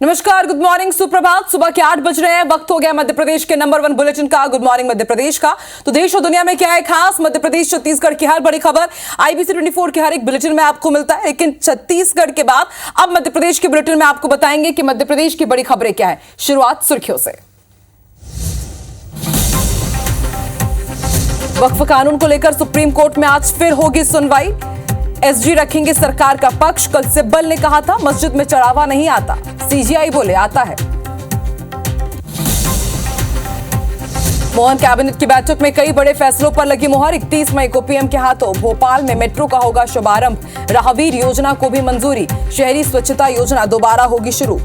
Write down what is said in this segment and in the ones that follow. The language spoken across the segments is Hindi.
नमस्कार, गुड मॉर्निंग, सुप्रभात। सुबह के 8 बज रहे हैं। वक्त हो गया मध्य प्रदेश के नंबर 1 बुलेटिन का, गुड मॉर्निंग मध्य प्रदेश का। तो देश और दुनिया में क्या है खास, मध्य प्रदेश छत्तीसगढ़ की हर बड़ी खबर IBC 24 के हर एक बुलेटिन में आपको मिलता है। लेकिन छत्तीसगढ़ के बाद अब मध्य प्रदेश के बुलेटिन में आपको बताएंगे कि मध्य प्रदेश की बड़ी खबरें क्या है। शुरुआत सुर्खियों से। वक्फ कानून को लेकर सुप्रीम कोर्ट में आज फिर होगी सुनवाई। SG रखेंगे सरकार का पक्ष। कल सिब्बल ने कहा था मस्जिद में चढ़ावा नहीं आता, CGI बोले आता है। मोहन कैबिनेट की बैठक में कई बड़े फैसलों पर लगी मुहर। 31 मई को PM के हाथों भोपाल में मेट्रो का होगा शुभारंभ। राहवीर योजना को भी मंजूरी। शहरी स्वच्छता योजना दोबारा होगी शुरू।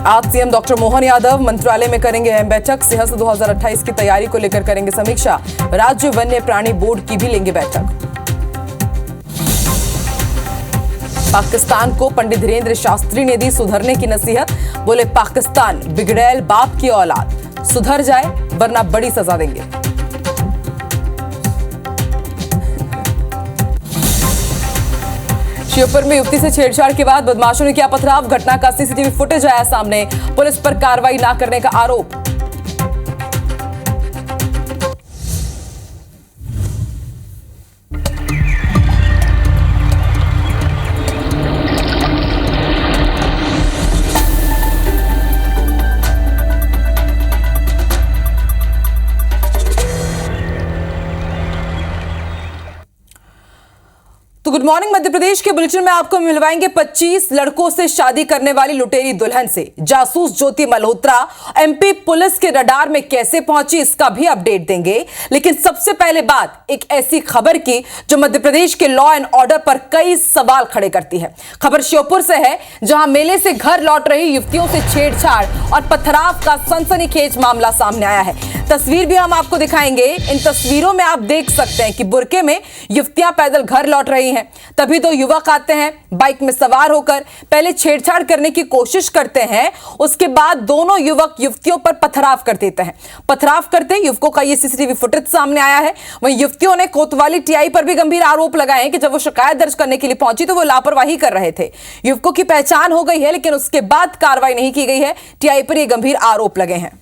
आज CM डॉक्टर मोहन यादव मंत्रालय में करेंगे अहम बैठक। सिंहस्थ 2028 की तैयारी को लेकर करेंगे समीक्षा। राज्य वन्य प्राणी बोर्ड की भी लेंगे बैठक। पाकिस्तान को पंडित धीरेन्द्र शास्त्री ने दी सुधरने की नसीहत। बोले पाकिस्तान बिगड़ैल बाप की औलाद, सुधर जाए वरना बड़ी सजा देंगे। श्योपुर में युवती से छेड़छाड़ के बाद बदमाशों ने किया पथराव। घटना का CCTV फुटेज आया सामने। पुलिस पर कार्रवाई न करने का आरोप। तो गुड मॉर्निंग मध्य प्रदेश के बुलेटिन में आपको मिलवाएंगे 25 लड़कों से शादी करने वाली लुटेरी दुल्हन से जासूस ज्योति मल्होत्रा MP पुलिस के रडार में कैसे पहुंची, इसका भी अपडेट देंगे। लेकिन सबसे पहले बात एक ऐसी खबर की जो मध्य प्रदेश के लॉ एंड ऑर्डर पर कई सवाल खड़े करती है। खबर श्योपुर से है, जहां मेले से घर लौट रही युवतियों से छेड़छाड़ और पथराव का सनसनीखेज मामला सामने आया है। तस्वीर भी हम आपको दिखाएंगे। इन तस्वीरों में आप देख सकते हैं कि बुरके में युवतियां पैदल घर लौट रही हैं। तभी दो युवक आते हैं बाइक में सवार होकर, पहले छेड़छाड़ करने की कोशिश करते हैं। उसके बाद दोनों युवक युवतियों पर पथराव कर देते हैं। पथराव करते युवकों का ये CCTV फुटेज सामने आया है। वहीं युवतियों ने कोतवाली TI पर भी गंभीर आरोप लगाए हैं कि जब वो शिकायत दर्ज करने के लिए पहुंची तो वो लापरवाही कर रहे थे। युवकों की पहचान हो गई है, लेकिन उसके बाद कार्रवाई नहीं की गई है। TI पर ये गंभीर आरोप लगे हैं।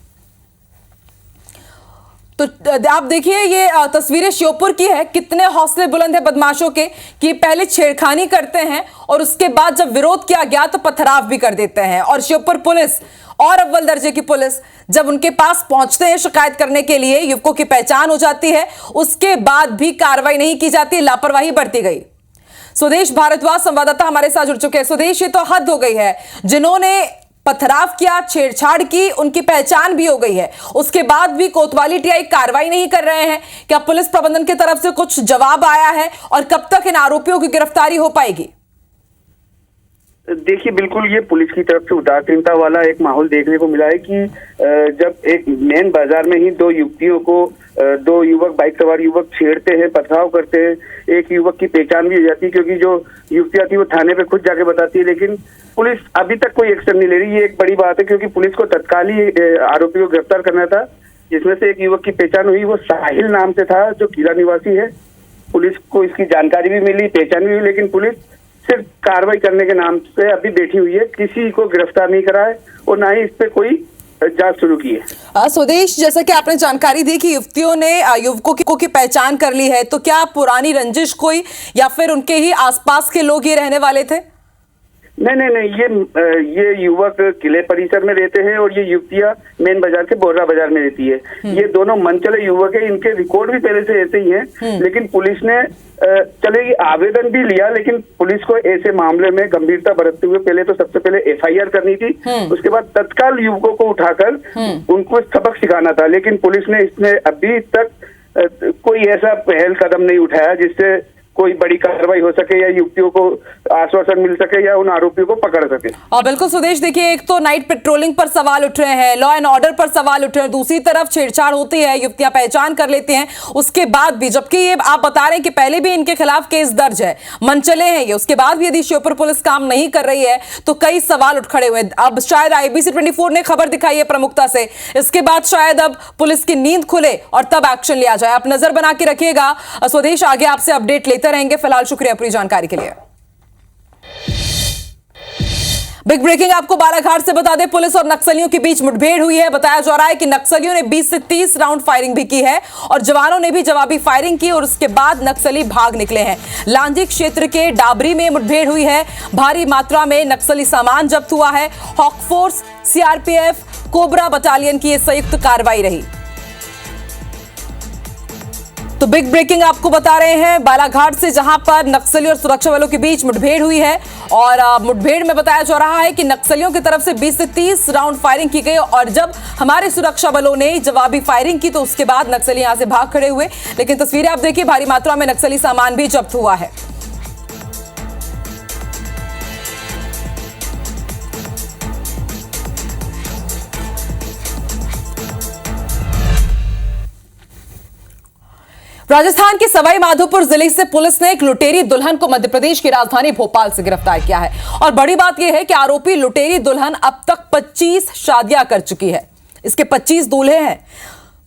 तो आप देखिए, ये तस्वीरें श्योपुर की है। कितने हौसले बुलंद है बदमाशों के कि पहले छेड़खानी करते हैं और उसके बाद जब विरोध किया गया तो पथराव भी कर देते हैं। और श्योपुर पुलिस और अव्वल दर्जे की पुलिस जब उनके पास पहुंचते हैं शिकायत करने के लिए, युवकों की पहचान हो जाती है, उसके बाद भी कार्रवाई नहीं की जाती, लापरवाही बरती गई। स्वदेश भारद्वाज संवाददाता हमारे साथ जुड़ चुके हैं। स्वदेश, ये तो हद हो गई है। जिन्होंने पथराव किया, छेड़छाड़ की, उनकी पहचान भी हो गई है, उसके बाद भी कोतवाली TI कार्रवाई नहीं कर रहे हैं। क्या पुलिस प्रबंधन की तरफ से कुछ जवाब आया है और कब तक इन आरोपियों की गिरफ्तारी हो पाएगी? देखिए, बिल्कुल ये पुलिस की तरफ से उदासीनता वाला एक माहौल देखने को मिला है कि जब एक मेन बाजार में ही दो युवतियों को दो युवक, बाइक सवार युवक छेड़ते हैं, पथराव करते हैं। एक युवक की पहचान भी हो जाती है क्योंकि जो युवतियां थी वो थाने पे खुद जाके बताती है, लेकिन पुलिस अभी तक कोई एक्शन नहीं ले रही। ये एक बड़ी बात है क्योंकि पुलिस को तत्काल ही आरोपी को गिरफ्तार करना था, जिसमें से एक युवक की पहचान हुई। वो साहिल नाम से था, जो किला निवासी है। पुलिस को इसकी जानकारी भी मिली, पहचान भी हुई, लेकिन पुलिस सिर्फ कार्रवाई करने के नाम से अभी बैठी हुई है। किसी को गिरफ्तार नहीं करा है और ना ही इस पे कोई जांच शुरू की है। स्वदेश, जैसा कि आपने जानकारी दी कि युवतियों ने युवकों की पहचान कर ली है, तो क्या पुरानी रंजिश कोई या फिर उनके ही आसपास के लोग ये रहने वाले थे? नहीं, ये युवक किले परिसर में रहते हैं और ये युवतियां मेन बाजार से बोर्रा बाजार में रहती है। ये दोनों मनचले युवक है। इनके रिकॉर्ड भी पहले से ऐसे ही हैं, लेकिन पुलिस ने चलेगी आवेदन भी लिया, लेकिन पुलिस को ऐसे मामले में गंभीरता बरतते हुए पहले तो सबसे पहले FIR करनी थी, उसके बाद तत्काल युवकों को उठाकर उनको सबक सिखाना था। लेकिन पुलिस ने इसमें अभी तक कोई ऐसा पहल कदम नहीं उठाया जिससे कोई बड़ी कार्रवाई हो सके या युवतियों को आश्वासन मिल सके या उन आरोपियों को पकड़ सके। और बिल्कुल स्वदेश, देखिए, एक तो नाइट पेट्रोलिंग पर सवाल उठ रहे हैं, लॉ एंड ऑर्डर पर सवाल उठ रहे हैं, दूसरी तरफ छेड़छाड़ होती है, युवतियां पहचान कर लेती हैं, उसके बाद भी, जबकि ये आप बता रहे हैं कि पहले भी इनके खिलाफ केस दर्ज है, मनचले हैं ये, उसके बाद भी यदि श्योपुर पुलिस काम नहीं कर रही है तो कई सवाल उठ खड़े हुए हैं। अब शायद IBC 24 ने खबर दिखाई है प्रमुखता से, इसके बाद शायद अब पुलिस की नींद खुले और तब एक्शन लिया जाए। आप नजर बना के रखिएगा। स्वदेश, आगे आपसे अपडेट लेते रहेंगे। फिलहाल शुक्रिया पूरी जानकारी के लिए। बिग ब्रेकिंग आपको बालाघाट से बता दें, पुलिस और नक्सलियों के बीच मुठभेड़ हुई है। बताया जा रहा है कि नक्सलियों ने 20 से 30 राउंड फायरिंग भी की है और जवानों ने भी जवाबी फायरिंग की और उसके बाद नक्सली भाग निकले हैं। लांजी क्षेत्र के डाबरी में मुठभेड़ हुई है। भारी मात्रा में नक्सली सामान जब्त हुआ है। Hawk force, CRPF, cobra battalion की यह संयुक्त कार्रवाई रही। तो बिग ब्रेकिंग आपको बता रहे हैं बालाघाट से, जहां पर नक्सली और सुरक्षा बलों के बीच मुठभेड़ हुई है और मुठभेड़ में बताया जा रहा है कि नक्सलियों की तरफ से 20 से 30 राउंड फायरिंग की गई और जब हमारे सुरक्षा बलों ने जवाबी फायरिंग की तो उसके बाद नक्सली यहां से भाग खड़े हुए। लेकिन तस्वीरें आप देखिए, भारी मात्रा में नक्सली सामान भी जब्त हुआ है। राजस्थान के सवाई माधोपुर जिले से पुलिस ने एक लुटेरी दुल्हन को मध्य प्रदेश की राजधानी भोपाल से गिरफ्तार किया है और बड़ी बात यह है कि आरोपी लुटेरी दुल्हन अब तक 25 शादियां कर चुकी है। इसके 25 दूल्हे हैं।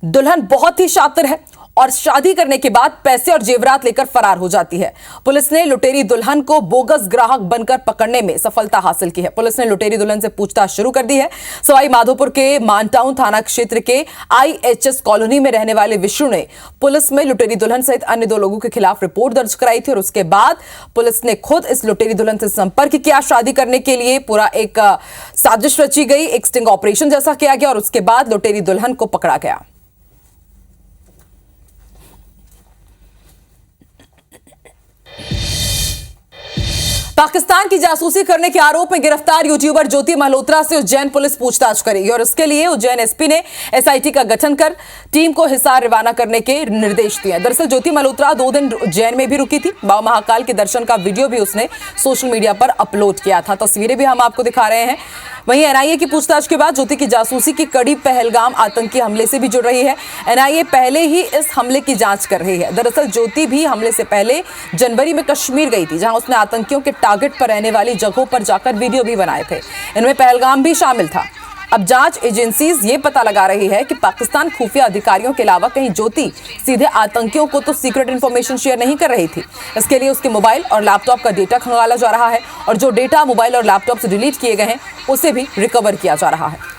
दुल्हन बहुत ही शातिर है और शादी करने के बाद पैसे और जेवरात लेकर फरार हो जाती है। पुलिस ने लुटेरी दुल्हन को बोगस ग्राहक बनकर पकड़ने में सफलता हासिल की है। पुलिस ने लुटेरी दुल्हन से पूछताछ शुरू कर दी है। सवाई माधोपुर के मानटाउन थाना क्षेत्र के आईएचएस कॉलोनी में रहने वाले विष्णु ने पुलिस में लुटेरी दुल्हन सहित अन्य 2 लोगों के खिलाफ रिपोर्ट दर्ज कराई थी और उसके बाद पुलिस ने खुद इस लुटेरी दुल्हन से संपर्क किया। शादी करने के लिए पूरा एक साजिश रची गई, एक स्टिंग ऑपरेशन जैसा किया गया और उसके बाद लुटेरी दुल्हन को पकड़ा गया। पाकिस्तान की जासूसी करने के आरोप में गिरफ्तार यूट्यूबर ज्योति मल्होत्रा से उज्जैन पुलिस पूछताछ करेगी और इसके लिए उज्जैन एसपी ने एसआईटी का गठन कर टीम को हिसार रवाना करने के निर्देश दिए। दरअसल ज्योति मल्होत्रा 2 दिन उज्जैन में भी रुकी थी। बाबा महाकाल के दर्शन का वीडियो भी उसने सोशल मीडिया पर अपलोड किया था। तस्वीरें भी हम आपको दिखा रहे हैं। वहीं एनआईए की पूछताछ के बाद ज्योति की जासूसी की कड़ी पहलगाम आतंकी हमले से भी जुड़ रही है। एनआईए पहले ही इस हमले की जांच कर रही है। दरअसल ज्योति भी हमले से पहले जनवरी में कश्मीर गई थी, जहां उसने आतंकियों के टारगेट पर रहने वाली जगहों पर जाकर वीडियो भी बनाए थे। इनमें पहलगाम भी शामिल था। अब जांच एजेंसीज ये पता लगा रही है कि पाकिस्तान खुफिया अधिकारियों के अलावा कहीं ज्योति सीधे आतंकियों को तो सीक्रेट इंफॉर्मेशन शेयर नहीं कर रही थी। इसके लिए उसके मोबाइल और लैपटॉप का डेटा खंगाला जा रहा है और जो डेटा मोबाइल और लैपटॉप से डिलीट किए गए हैं उसे भी रिकवर किया जा रहा है।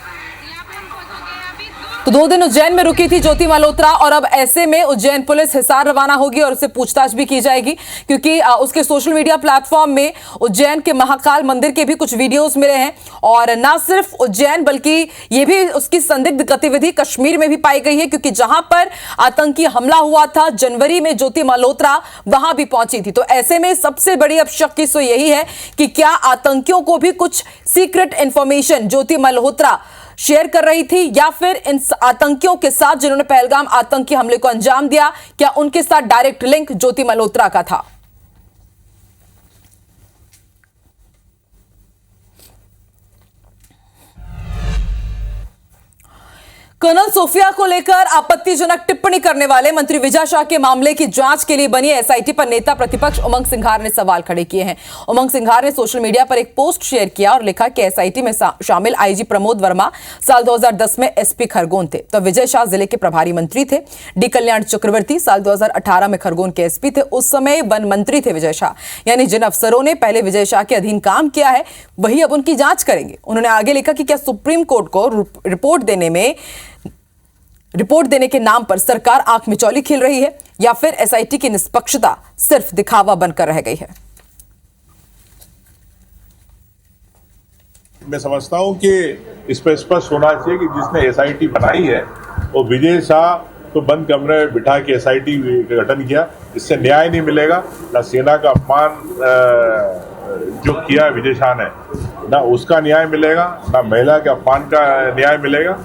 तो 2 दिन उज्जैन में रुकी थी ज्योति मल्होत्रा और अब ऐसे में उज्जैन पुलिस हिसार रवाना होगी और उससे पूछताछ भी की जाएगी, क्योंकि उसके सोशल मीडिया प्लेटफॉर्म में उज्जैन के महाकाल मंदिर के भी कुछ वीडियोस मिले हैं और ना सिर्फ उज्जैन बल्कि ये भी उसकी संदिग्ध गतिविधि कश्मीर में भी पाई गई है, क्योंकि जहां पर आतंकी हमला हुआ था जनवरी में ज्योति मल्होत्रा वहां भी पहुंची थी। तो ऐसे में सबसे बड़ी अब शक की सो यही है कि क्या आतंकियों को भी कुछ सीक्रेट इंफॉर्मेशन ज्योति मल्होत्रा शेयर कर रही थी या फिर इन आतंकियों के साथ जिन्होंने पहलगाम आतंकी हमले को अंजाम दिया, क्या उनके साथ डायरेक्ट लिंक ज्योति मल्होत्रा का था। कर्नल सोफिया को लेकर आपत्तिजनक टिप्पणी करने वाले मंत्री विजय शाह के मामले की जांच के लिए बनी एसआईटी पर नेता प्रतिपक्ष उमंग सिंघार ने सवाल खड़े किए हैं। उमंग सिंघार ने सोशल मीडिया पर एक पोस्ट शेयर किया और लिखा कि एसआईटी में शामिल आईजी प्रमोद वर्मा साल 2010 में एसपी खरगोन थे, तो विजय शाह जिले के प्रभारी मंत्री थे। डी कल्याण चक्रवर्ती साल 2018 में खरगोन के एसपी थे, उस समय वन मंत्री थे विजय शाह। यानी जिन अफसरों ने पहले विजय शाह के अधीन काम किया है वही अब उनकी जांच करेंगे। उन्होंने आगे लिखा कि क्या सुप्रीम कोर्ट को रिपोर्ट देने के नाम पर सरकार आंख मिचौली खेल रही है या फिर एसआईटी की निष्पक्षता सिर्फ दिखावा बनकर रह गई है। मैं समझता हूं कि इस पर स्पष्ट होना चाहिए कि जिसने एसआईटी बनाई है वो विजय शाह तो बंद कमरे में बिठा के एसआईटी का गठन किया। इससे न्याय नहीं मिलेगा। ना सेना का अपमान जो किया विजय शाह ने, ना उसका न्याय मिलेगा, ना महिला के अपमान का न्याय मिलेगा।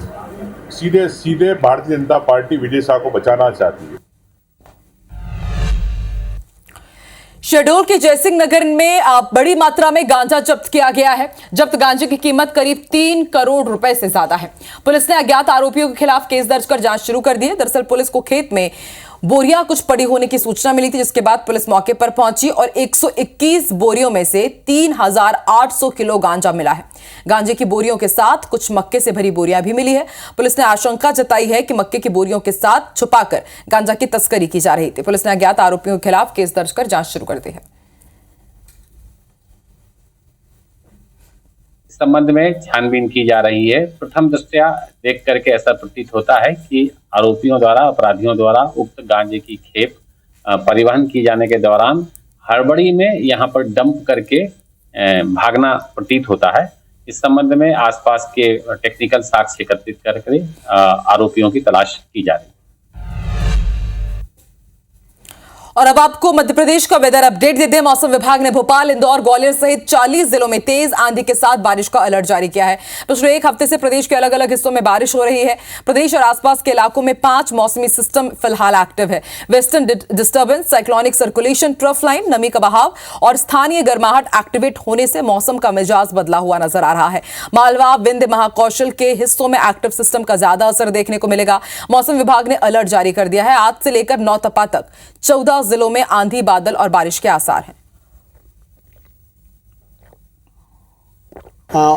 सीधे सीधे भारतीय जनता पार्टी विजय शाह को बचाना चाहती है। शहडोल के जयसिंह नगर में बड़ी मात्रा में गांजा जब्त किया गया है। जब्त गांजे की कीमत करीब 3 करोड़ रुपए से ज्यादा है। पुलिस ने अज्ञात आरोपियों के खिलाफ केस दर्ज कर जांच शुरू कर दी है। दरअसल पुलिस को खेत में बोरियां कुछ पड़ी होने की सूचना मिली थी, जिसके बाद पुलिस मौके पर पहुंची और 121 बोरियों में से 3800 किलो गांजा मिला है। गांजे की बोरियों के साथ कुछ मक्के से भरी बोरियां भी मिली है। पुलिस ने आशंका जताई है कि मक्के की बोरियों के साथ छुपाकर गांजा की तस्करी की जा रही थी। पुलिस ने अज्ञात आरोपियों के खिलाफ केस दर्ज कर जांच शुरू कर दी है। इस संबंध में छानबीन की जा रही है। प्रथम दृष्टया देख करके ऐसा प्रतीत होता है कि आरोपियों द्वारा, अपराधियों द्वारा उक्त गांजे की खेप परिवहन की जाने के दौरान हड़बड़ी में यहाँ पर डंप करके भागना प्रतीत होता है। इस संबंध में आसपास के टेक्निकल साक्ष्य एकत्रित करके आरोपियों की तलाश की जा रही है। और अब आपको मध्य प्रदेश का वेदर अपडेट देते हैं। मौसम विभाग ने भोपाल, इंदौर, ग्वालियर सहित 40 जिलों में तेज आंधी के साथ बारिश का अलर्ट जारी किया है। पिछले एक हफ्ते से प्रदेश के अलग अलग हिस्सों में बारिश हो रही है। प्रदेश और आसपास के इलाकों में 5 मौसमी सिस्टम फिलहाल एक्टिव है। Western disturbance, cyclonic circulation, trough line, नमी का बहाव और स्थानीय गर्माहट एक्टिवेट होने से मौसम का मिजाज बदला हुआ नजर आ रहा है। मालवा, विंध्य महाकौशल के हिस्सों में एक्टिव सिस्टम का ज्यादा असर देखने को मिलेगा। मौसम विभाग ने अलर्ट जारी कर दिया है। आज से लेकर 9 तपा तक 14 जिलों में आंधी, बादल और बारिश के आसार हैं।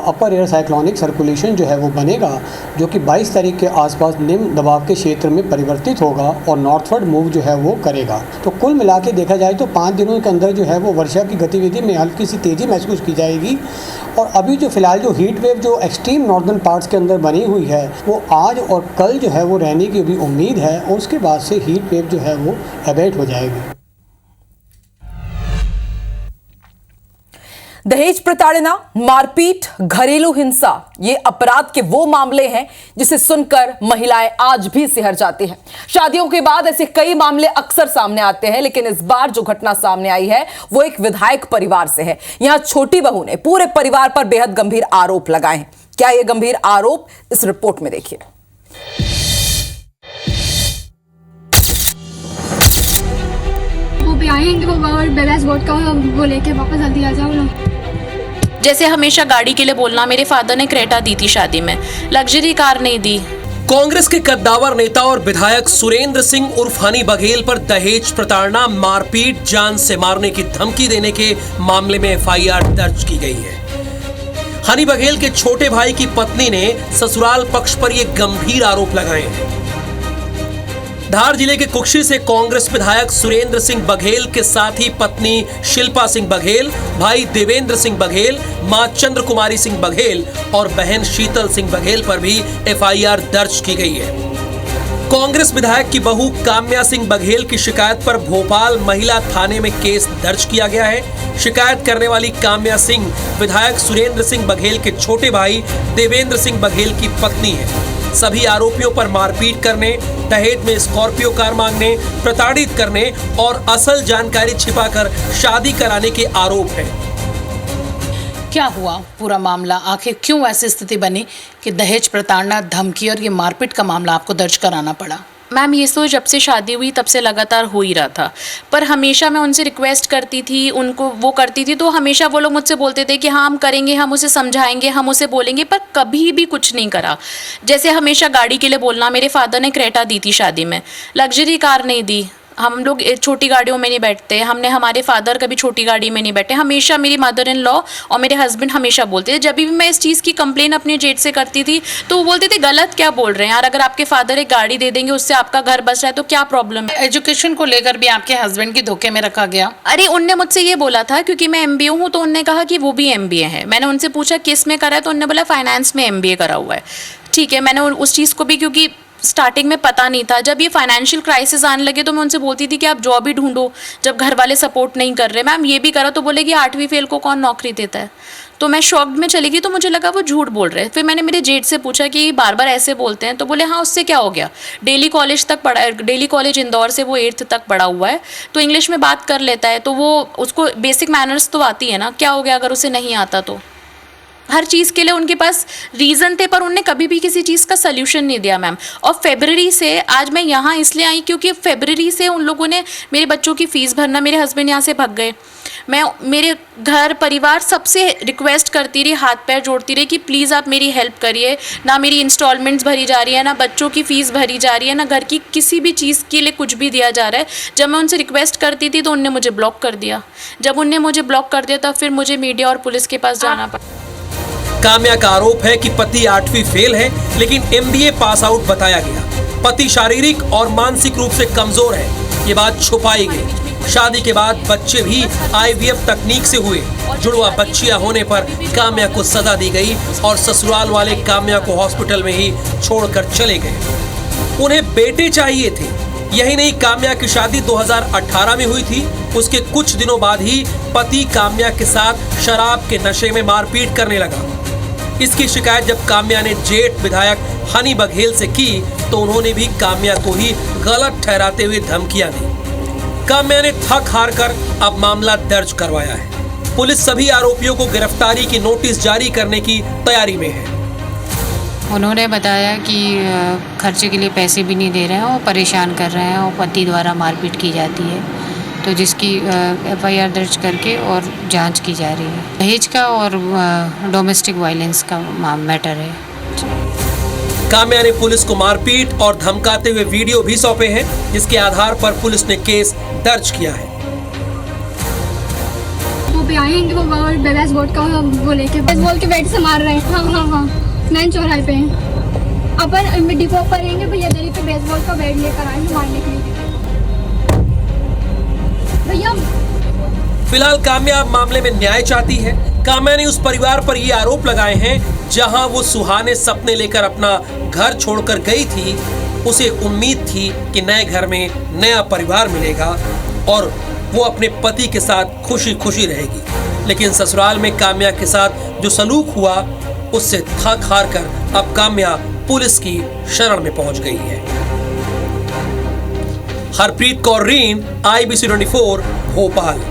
अपर एयर साइक्लोनिक सर्कुलेशन जो है वो बनेगा, जो कि 22 तारीख के आसपास निम्न दबाव के क्षेत्र में परिवर्तित होगा और नॉर्थवर्ड मूव जो है वो करेगा। तो कुल मिला के देखा जाए तो 5 दिनों के अंदर जो है वो वर्षा की गतिविधि में हल्की सी तेज़ी महसूस की जाएगी। और अभी जो फिलहाल जो हीट वेव जो एक्सट्रीम नॉर्दर्न पार्ट्स के अंदर बनी हुई है वो आज और कल जो है वो रहने की भी उम्मीद है, और उसके बाद से हीट वेव जो है वो एबेट हो जाएगी। दहेज प्रताड़ना, मारपीट, घरेलू हिंसा, ये अपराध के वो मामले हैं जिसे सुनकर महिलाएं आज भी सिहर जाती हैं। शादियों के बाद ऐसे कई मामले अक्सर सामने आते हैं, लेकिन इस बार जो घटना सामने आई है वो एक विधायक परिवार से है। यहां छोटी बहू ने पूरे परिवार पर बेहद गंभीर आरोप लगाए हैं। क्या ये गंभीर आरोप, इस रिपोर्ट में देखिए। वो भी आएंगे और बैलेंस बोर्ड का वो लेके वापस जल्दी आ जाओ ना। जैसे हमेशा गाड़ी के लिए बोलना, मेरे फादर ने क्रेटा दी थी शादी में, लग्जरी कार नहीं दी। कांग्रेस के कद्दावर नेता और विधायक सुरेंद्र सिंह उर्फ हनी बघेल पर दहेज प्रताड़ना, मारपीट, जान से मारने की धमकी देने के मामले में एफआईआर दर्ज की गई है। हनी बघेल के छोटे भाई की पत्नी ने ससुराल पक्ष पर ये गंभीर आरोप लगाए हैं। धार जिले के कुक्षी से कांग्रेस विधायक सुरेंद्र सिंह बघेल के साथ ही पत्नी शिल्पा सिंह बघेल, भाई देवेंद्र सिंह बघेल, मां चंद्र कुमारी सिंह बघेल और बहन शीतल सिंह बघेल पर भी एफआईआर दर्ज की गई है। कांग्रेस विधायक की बहू काम्या सिंह बघेल की शिकायत पर भोपाल महिला थाने में केस दर्ज किया गया है। शिकायत करने वाली काम्या सिंह विधायक सुरेंद्र सिंह बघेल के छोटे भाई देवेंद्र सिंह बघेल की पत्नी है। सभी आरोपियों पर मारपीट करने, दहेज में स्कॉर्पियो कार मांगने, प्रताड़ित करने और असल जानकारी छिपाकर शादी कराने के आरोप हैं। क्या हुआ पूरा मामला, आखिर क्यों ऐसी स्थिति बनी कि दहेज प्रताड़ना, धमकी और ये मारपीट का मामला आपको दर्ज कराना पड़ा? मैम, ये तो जब से शादी हुई तब से लगातार हो ही रहा था, पर हमेशा मैं उनसे रिक्वेस्ट करती थी, उनको वो करती थी, तो हमेशा वो लोग मुझसे बोलते थे कि हाँ हम करेंगे, हम उसे समझाएंगे, हम उसे बोलेंगे, पर कभी भी कुछ नहीं करा। जैसे हमेशा गाड़ी के लिए बोलना, मेरे फादर ने क्रेटा दी थी शादी में, लग्जरी कार नहीं दी, हम लोग छोटी गाड़ियों में नहीं बैठते, हमारे फादर कभी छोटी गाड़ी में नहीं बैठे। हमेशा मेरी मदर इन लॉ और मेरे हस्बैंड हमेशा बोलते थे, जब भी मैं इस चीज़ की कंप्लेन अपने जेठ से करती थी तो वो बोलते थे गलत क्या बोल रहे हैं यार, अगर आपके फादर एक गाड़ी दे देंगे उससे आपका घर बच रहा है तो क्या प्रॉब्लम है। एजुकेशन को लेकर भी आपके हस्बैंड की धोखे में रखा गया? अरे उनने मुझसे ये बोला था, क्योंकि मैं MBA हूँ, तो उनने कहा कि वो भी MBA है। मैंने उनसे पूछा किस में करा है, तो उन्होंने बोला फाइनेंस में MBA करा हुआ है। ठीक है, मैंने उस चीज़ को भी, क्योंकि स्टार्टिंग में पता नहीं था, जब ये फाइनेंशियल क्राइसिस आने लगे तो मैं उनसे बोलती थी कि आप जॉब ही ढूंढो, जब घर वाले सपोर्ट नहीं कर रहे। मैम ये भी करा तो बोलेगी 8वीं फेल को कौन नौकरी देता है। तो मैं शॉक्ड में चली गई, तो मुझे लगा वो झूठ बोल रहे हैं। फिर मैंने मेरे जेठ से पूछा कि बार बार ऐसे बोलते हैं, तो बोले हाँ उससे क्या हो गया, डेली कॉलेज तक पढ़ा, डेली कॉलेज इंदौर से वो 8th तक पढ़ा हुआ है, तो इंग्लिश में बात कर लेता है, तो वो उसको बेसिक मैनर्स तो आती है ना, क्या हो गया अगर उसे नहीं आता तो। हर चीज़ के लिए उनके पास रीज़न थे, पर उनने कभी भी किसी चीज़ का सल्यूशन नहीं दिया मैम। और फरवरी से आज मैं यहाँ इसलिए आई क्योंकि फरवरी से उन लोगों ने मेरे बच्चों की फ़ीस भरना, मेरे हस्बैंड यहाँ से भाग गए, मैं मेरे घर परिवार सबसे रिक्वेस्ट करती रही, हाथ पैर जोड़ती रही कि प्लीज़ आप मेरी हेल्प करिए। ना मेरी इंस्टॉलमेंट्स भरी जा रही है, ना बच्चों की फ़ीस भरी जा रही है, ना घर की किसी भी चीज़ के लिए कुछ भी दिया जा रहा है। जब मैं उनसे रिक्वेस्ट करती थी तो उनने मुझे ब्लॉक कर दिया। जब उनने मुझे ब्लॉक कर दिया तब फिर मुझे मीडिया और पुलिस के पास जाना पड़ा। काम्या का आरोप है कि पति 8वीं फेल है, लेकिन MBA पास आउट बताया गया। पति शारीरिक और मानसिक रूप से कमजोर है, ये बात छुपाई गई। शादी के बाद बच्चे भी IVF तकनीक से हुए। जुड़वा बच्चियां होने पर काम्या को सजा दी गई और ससुराल वाले काम्या को हॉस्पिटल में ही छोड़कर चले गए। उन्हें बेटे चाहिए थे। यही नहीं, काम्या की शादी 2018 में हुई थी। उसके कुछ दिनों बाद ही पति काम्या के साथ शराब के नशे में मारपीट करने लगा। इसकी शिकायत जब काम्या ने जेठ विधायक हनी बघेल से की तो उन्होंने भी काम्या को ही गलत ठहराते हुए धमकियां दी। काम्या ने थक हार कर अब मामला दर्ज करवाया है। पुलिस सभी आरोपियों को गिरफ्तारी की नोटिस जारी करने की तैयारी में है। उन्होंने बताया कि खर्चे के लिए पैसे भी नहीं दे रहे हैं और परेशान कर रहे हैं और पति द्वारा मारपीट की जाती है, तो जिसकी FIR दर्ज करके और जांच की जा रही है। दहेज का और डोमेस्टिक वायलेंस का मैटर है। काम्या ने पुलिस को मारपीट और धमकाते हुए वीडियो भी सौंपे हैं, जिसके आधार पर पुलिस ने केस दर्ज किया है। वो भी आएंगे, वो बेबस बोर्ड का वो लेके बेसबॉल के बैट से मार रहे हैं। हाँ नैन चौराहे पे हैं। अपन डिपो पर रहेंगे, भैया दरी पे बेसबॉल का बैट लेकर आए मारने के लिए। भैया फिलहाल काम्या मामले में न्याय चाहती है। काम्या ने उस परिवार पर ये आरोप लगाए हैं जहां वो सुहाने सपने लेकर अपना घर छोड़कर गई थी। उसे उम्मीद थी कि नए घर में नया परिवार मिलेगा और वो अपने पति के साथ खुशी खुशी रहेगी, लेकिन ससुराल में काम्या के साथ जो सलूक हुआ उससे थक हार कर अब काम्या पुलिस की शरण में पहुंच गई है। हरप्रीत कौर रीन, IBC 24, भोपाल।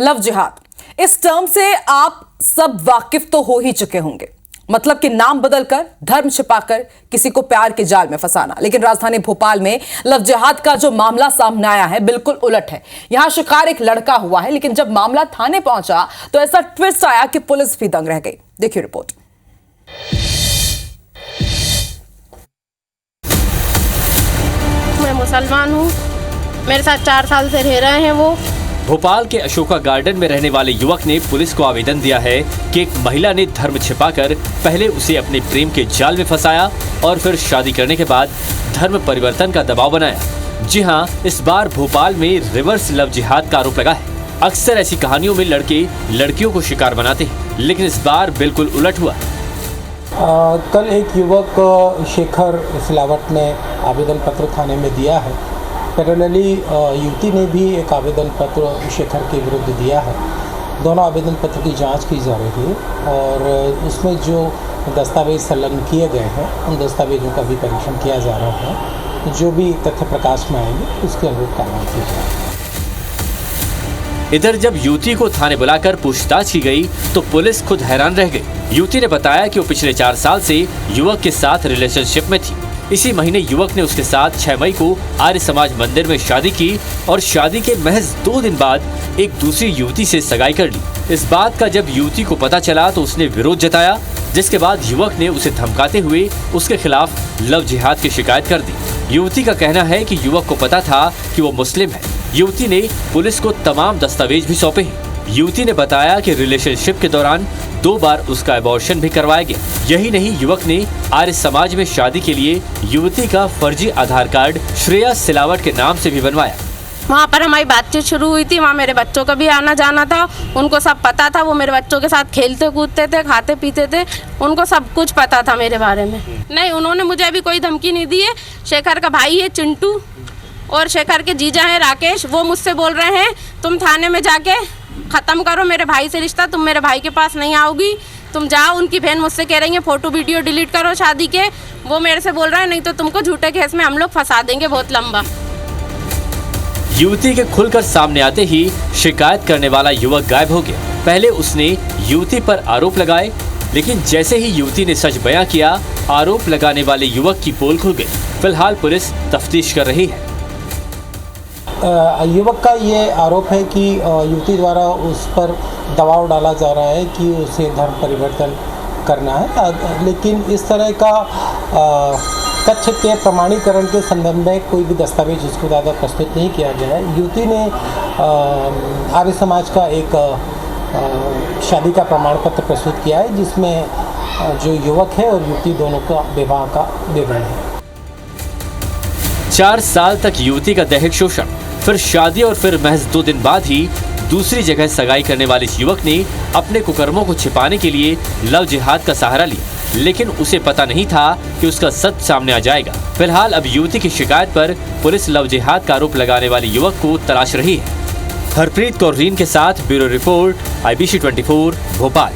लव जिहाद, इस टर्म से आप सब वाकिफ तो हो ही चुके होंगे। मतलब कि नाम बदलकर, धर्म छिपाकर किसी को प्यार के जाल में फंसाना। लेकिन राजधानी भोपाल में लव जिहाद का जो मामला सामने आया है बिल्कुल उलट है। यहां शिकार एक लड़का हुआ है, लेकिन जब मामला थाने पहुंचा तो ऐसा ट्विस्ट आया कि पुलिस भी दंग रह गई। देखिए रिपोर्ट। मैं मुसलमान हूँ, मेरे साथ 4 साल से रह रहे हैं वो। भोपाल के अशोका गार्डन में रहने वाले युवक ने पुलिस को आवेदन दिया है कि एक महिला ने धर्म छिपाकर पहले उसे अपने प्रेम के जाल में फंसाया और फिर शादी करने के बाद धर्म परिवर्तन का दबाव बनाया। जी हां, इस बार भोपाल में रिवर्स लव जिहाद का आरोप लगा है। अक्सर ऐसी कहानियों में लड़के लड़कियों को शिकार बनाते हैं, लेकिन इस बार बिल्कुल उलट हुआ। कल एक युवक शेखर सिलावट ने आवेदन पत्र थाने में दिया है। पैरेलली युवती ने भी एक आवेदन पत्र शेखर के विरुद्ध दिया है। दोनों आवेदन पत्र की जांच की जा रही है और उसमें जो दस्तावेज संलग्न किए गए हैं उन दस्तावेजों का भी परीक्षण किया जा रहा है। जो भी तथ्य प्रकाश में आएंगे उसके अनुरूप कार्रवाई की जाएगी। इधर जब युवती को थाने बुलाकर पूछताछ की गई तो पुलिस खुद हैरान रह गई। युवती ने बताया कि वो पिछले 4 साल से युवक के साथ रिलेशनशिप में थी। इसी महीने युवक ने उसके साथ 6 मई को आर्य समाज मंदिर में शादी की और शादी के महज 2 दिन बाद एक दूसरी युवती से सगाई कर ली। इस बात का जब युवती को पता चला तो उसने विरोध जताया, जिसके बाद युवक ने उसे धमकाते हुए उसके खिलाफ लव जिहाद की शिकायत कर दी। युवती का कहना है कि युवक को पता था कि वो मुस्लिम है। युवती ने पुलिस को तमाम दस्तावेज भी सौंपे हैं। युवती ने बताया कि रिलेशनशिप के दौरान 2 बार उसका अबॉर्शन भी करवाया गया। यही नहीं, युवक ने आर्य समाज में शादी के लिए युवती का फर्जी आधार कार्ड श्रेया सिलावट के नाम से भी बनवाया। वहाँ पर हमारी बातचीत शुरू हुई थी। वहाँ मेरे बच्चों का भी आना जाना था, उनको सब पता था। वो मेरे बच्चों के साथ खेलते कूदते थे, खाते पीते थे, उनको सब कुछ पता था मेरे बारे में। नहीं, उन्होंने मुझे अभी कोई धमकी नहीं दी है। शेखर का भाई है चिंटू और शेखर के जीजा हैं राकेश, वो मुझसे बोल रहे हैं तुम थाने में जाके ख़त्म करो मेरे भाई से रिश्ता, तुम मेरे भाई के पास नहीं आओगी, तुम जाओ। उनकी बहन मुझसे कह रही है फोटो वीडियो डिलीट करो शादी के। वो मेरे से बोल रहे हैं नहीं तो तुमको झूठे केस में हम लोग फंसा देंगे बहुत लंबा। युवती के खुलकर सामने आते ही शिकायत करने वाला युवक गायब हो गया। पहले उसने युवती पर आरोप लगाए, लेकिन जैसे ही युवती ने सच बयां किया, आरोप लगाने वाले युवक की पोल खुल गई। फिलहाल पुलिस तफ्तीश कर रही है। युवक का ये आरोप है कि युवती द्वारा उस पर दबाव डाला जा रहा है कि उसे धर्म परिवर्तन करना है, लेकिन इस तरह का तथ्य के प्रमाणीकरण के संदर्भ में कोई भी दस्तावेज इसको ज़्यादा प्रस्तुत नहीं किया गया है। युवती ने आर्य समाज का एक शादी का प्रमाण पत्र प्रस्तुत किया है, जिसमें जो युवक है और युवती दोनों का विवाह का विवरण है। 4 साल तक युवती का दैहिक शोषण, फिर शादी और फिर महज 2 दिन बाद ही दूसरी जगह सगाई करने वाले इस युवक ने अपने कुकर्मों को छिपाने के लिए लव जिहाद का सहारा लिया, लेकिन उसे पता नहीं था कि उसका सच सामने आ जाएगा। फिलहाल अब युवती की शिकायत पर पुलिस लव जिहाद का आरोप लगाने वाले युवक को तलाश रही है। हरप्रीत कौर रीन के साथ ब्यूरो रिपोर्ट, IBC 24 भोपाल।